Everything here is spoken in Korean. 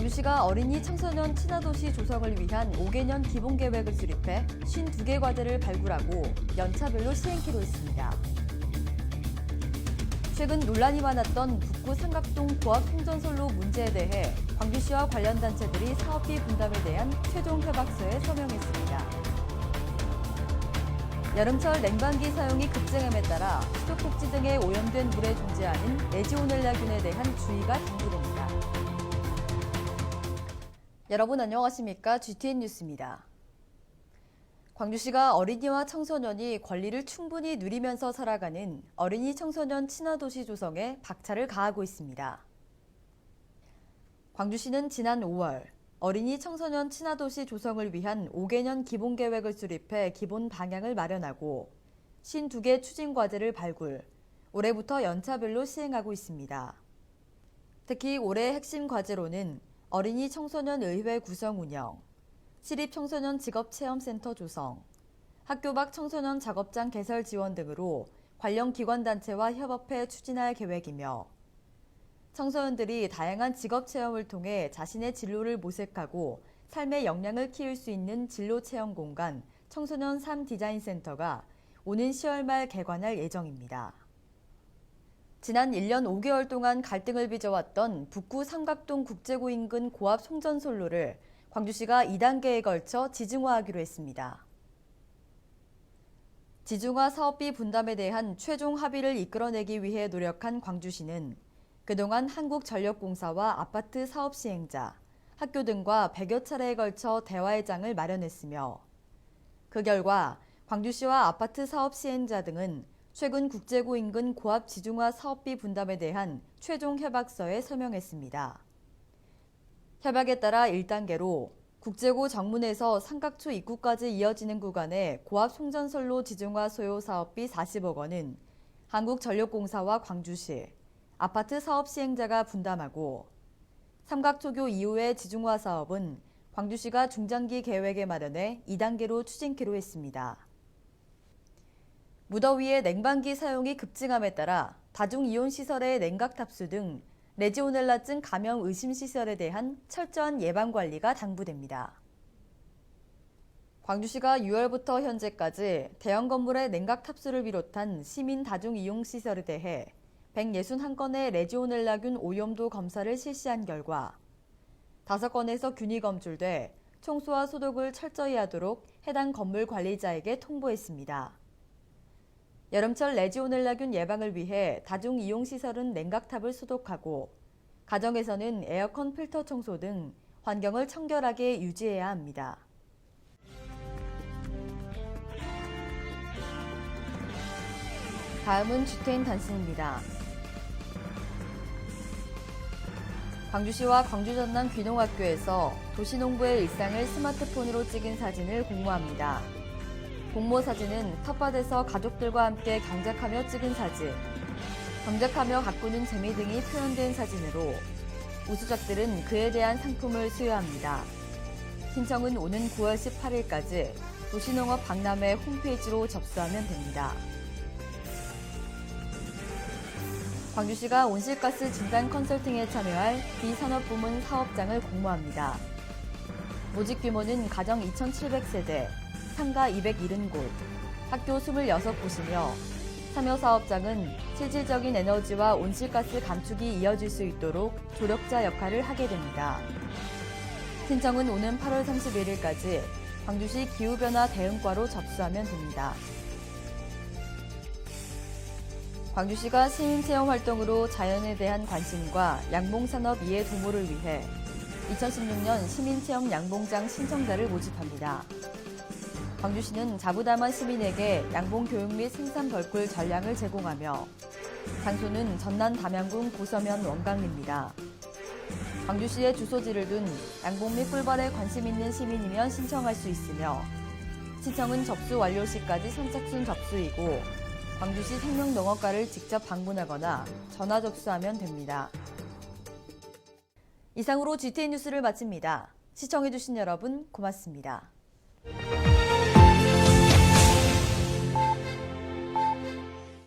광주시가 어린이 청소년 친화도시 조성을 위한 5개년 기본계획을 수립해 52개 과제를 발굴하고 연차별로 시행키로 했습니다. 최근 논란이 많았던 북구 삼각동 고압 송전선로 문제에 대해 광주시와 관련 단체들이 사업비 분담에 대한 최종 협약서에 서명했습니다. 여름철 냉방기 사용이 급증함에 따라 수도꼭지 등에 오염된 물에 존재하는 레지오넬라균에 대한 주의가 당부됩니다. 여러분 안녕하십니까? GTN 뉴스입니다. 광주시가 어린이와 청소년이 권리를 충분히 누리면서 살아가는 어린이 청소년 친화도시 조성에 박차를 가하고 있습니다. 광주시는 지난 5월 어린이 청소년 친화도시 조성을 위한 5개년 기본계획을 수립해 기본 방향을 마련하고 52개 추진과제를 발굴, 올해부터 연차별로 시행하고 있습니다. 특히 올해 핵심 과제로는 어린이 청소년 의회 구성 운영, 시립청소년 직업체험센터 조성, 학교 밖 청소년 작업장 개설 지원 등으로 관련 기관단체와 협업해 추진할 계획이며 청소년들이 다양한 직업체험을 통해 자신의 진로를 모색하고 삶의 역량을 키울 수 있는 진로체험 공간 청소년 삶 디자인센터가 오는 10월 말 개관할 예정입니다. 지난 1년 5개월 동안 갈등을 빚어왔던 북구 삼각동 국제구 인근 고압 송전선로를 광주시가 2단계에 걸쳐 지중화하기로 했습니다. 지중화 사업비 분담에 대한 최종 합의를 이끌어내기 위해 노력한 광주시는 그동안 한국전력공사와 아파트 사업 시행자, 학교 등과 100여 차례에 걸쳐 대화의 장을 마련했으며 그 결과 광주시와 아파트 사업 시행자 등은 최근 국제구 인근 고압 지중화 사업비 분담에 대한 최종 협약서에 서명했습니다. 협약에 따라 1단계로 국제구 정문에서 삼각초 입구까지 이어지는 구간의 고압 송전선로 지중화 소요 사업비 40억 원은 한국전력공사와 광주시, 아파트 사업 시행자가 분담하고 삼각초교 이후의 지중화 사업은 광주시가 중장기 계획에 마련해 2단계로 추진키로 했습니다. 무더위에 냉방기 사용이 급증함에 따라 다중이용시설의 냉각 탑수 등 레지오넬라증 감염 의심시설에 대한 철저한 예방관리가 당부됩니다. 광주시가 6월부터 현재까지 대형 건물의 냉각 탑수를 비롯한 시민 다중이용시설에 대해 161건의 레지오넬라균 오염도 검사를 실시한 결과 5건에서 균이 검출돼 청소와 소독을 철저히 하도록 해당 건물 관리자에게 통보했습니다. 여름철 레지오넬라균 예방을 위해 다중이용시설은 냉각탑을 소독하고 가정에서는 에어컨 필터 청소 등 환경을 청결하게 유지해야 합니다. 다음은 GTN 단신입니다. 광주시와 광주전남 귀농학교에서 도시농부의 일상을 스마트폰으로 찍은 사진을 공모합니다. 공모 사진은 텃밭에서 가족들과 함께 경작하며 찍은 사진, 경작하며 가꾸는 재미 등이 표현된 사진으로 우수작들은 그에 대한 상품을 수여합니다. 신청은 오는 9월 18일까지 도시농업 박람회 홈페이지로 접수하면 됩니다. 광주시가 온실가스 진단 컨설팅에 참여할 비산업부문 사업장을 공모합니다. 모집 규모는 가정 2,700세대, 상가 270곳, 학교 26곳이며 참여 사업장은 실질적인 에너지와 온실가스 감축이 이어질 수 있도록 조력자 역할을 하게 됩니다. 신청은 오는 8월 31일까지 광주시 기후변화 대응과로 접수하면 됩니다. 광주시가 시민체험 활동으로 자연에 대한 관심과 양봉산업 이해 도모를 위해 2016년 시민체험 양봉장 신청자를 모집합니다. 광주시는 자부담한 시민에게 양봉 교육 및 생산 벌꿀 전량을 제공하며 장소는 전남 담양군 고서면 원강리입니다. 광주시에 주소지를 둔 양봉 및 꿀벌에 관심 있는 시민이면 신청할 수 있으며 신청은 접수 완료 시까지 선착순 접수이고 광주시 생명농업과를 직접 방문하거나 전화 접수하면 됩니다. 이상으로 GTN 뉴스를 마칩니다. 시청해주신 여러분 고맙습니다.